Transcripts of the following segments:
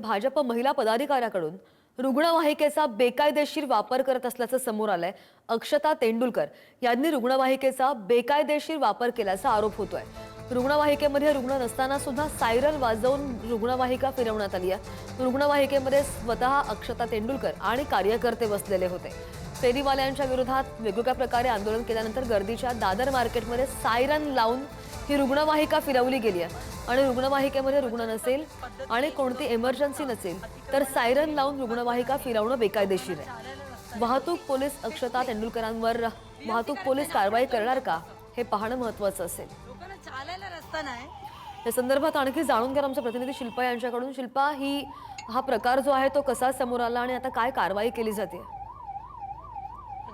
भाजप महिला पदाधिकाऱ्याकडून रुग्णवाहिकेचा बेकायदेशीर वापर करत असल्याचं समोर आलंय। अक्षता तेंडुलकर यांनी रुग्णवाहिकेचा बेकायदेशीर वापर केल्याचा आरोप होतोय। रुग्णवाहिकेमध्ये रुग्ण नसताना सुद्धा सायरन वाजवून रुग्णवाहिका फिरवण्यात आली आहे। रुग्णवाहिकेमध्ये स्वतः अक्षता तेंडुलकर आणि कार्यकर्ते बसलेले होते। फेरीवाल्यांच्या विरोधात वेगवेगळ्या प्रकारे आंदोलन केल्यानंतर गर्दीच्या दादर मार्केटमध्ये सायरन लावून ही रुग्णवाहिका फिरवली गेली आहे आणि रुग्णवाहिकेमध्ये रुग्ण नसेल आणि कोणती इमर्जन्सी नसेल तर सायरन लावून रुग्णवाहिका फिरवणं बेकायदेशीर आहे। वाहतूक पोलीस अक्षता तेंडुलकरांवर वाहतूक पोलीस कारवाई करणार का हे पाहणं महत्त्वाचं असेल। या संदर्भात आणखी जाणून घ्या आमचे प्रतिनिधी शिल्पा यांच्याकडून। शिल्पा, हा प्रकार जो आहे तो कसा समोर आला आणि आता काय कारवाई केली जाते?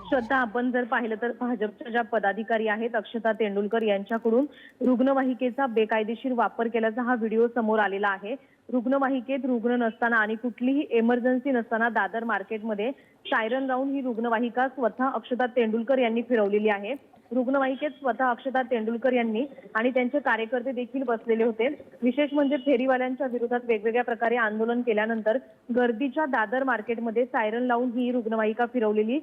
श्रद्धा, आपण जर पाहिलं तर भाजपच्या ज्या पदाधिकारी आहेत अक्षता तेंडुलकर यांच्याकडून रुग्णवाहिकेचा बेकायदेशीर वापर केल्याचा हा व्हिडिओ समोर आलेला आहे। रुग्णवाहिकेत रुग्ण नसताना आणि कुठलीही इमर्जन्सी नसताना दादर मार्केटमध्ये सायरन लावून ही रुग्णवाहिका स्वतः अक्षता तेंडुलकर यांनी फिरवलेली आहे। रुग्णवाहिकेत स्वतः अक्षता तेंडुलकर यांनी आणि त्यांचे कार्यकर्ते देखील बसलेले होते। विशेष म्हणजे फेरीवाल्यांच्या विरोधात वेगवेगळ्या प्रकारे आंदोलन केल्यानंतर गर्दीच्या दादर मार्केटमध्ये सायरन लावून ही रुग्णवाहिका फिरवलेली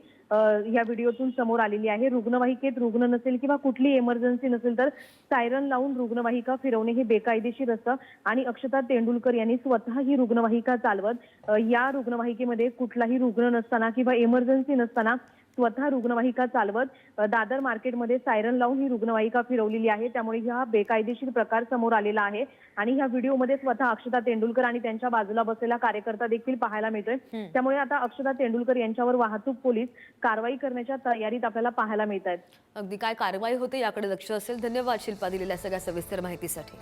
या व्हिडिओतून समोर आलेली आहे। रुग्णवाहिकेत रुग्ण नसेल किंवा कुठली इमर्जन्सी नसेल तर सायरन लावून रुग्णवाहिका फिरवणे हे बेकायदेशीर असतं आणि अक्षता तेंडुलकर यांनी स्वतः ही रुग्णवाहिका चालवत या रुग्णवाहिकेमध्ये कुठलाही रुग्ण नसताना किंवा इमर्जन्सी नसताना स्वतः रुग्णवाहिका चालवत दादर मार्केटमध्ये सायरन लावून ही रुग्णवाहिका फिरवलेली आहे। त्यामुळे हा बेकायदेशीर प्रकार समोर आलेला आहे आणि ह्या व्हिडिओमध्ये स्वतः अक्षता तेंडुलकर आणि त्यांच्या बाजूला बसलेला कार्यकर्ता देखील पाहायला मिळतोय। त्यामुळे आता अक्षता तेंडुलकर यांच्यावर वाहतूक पोलीस कारवाई करण्याच्या तयारीत आपल्याला पाहायला मिळत आहेत। अगदी काय कारवाई होते याकडे लक्ष असेल। धन्यवाद शिल्पा दिलेल्या सगळ्या सविस्तर माहितीसाठी।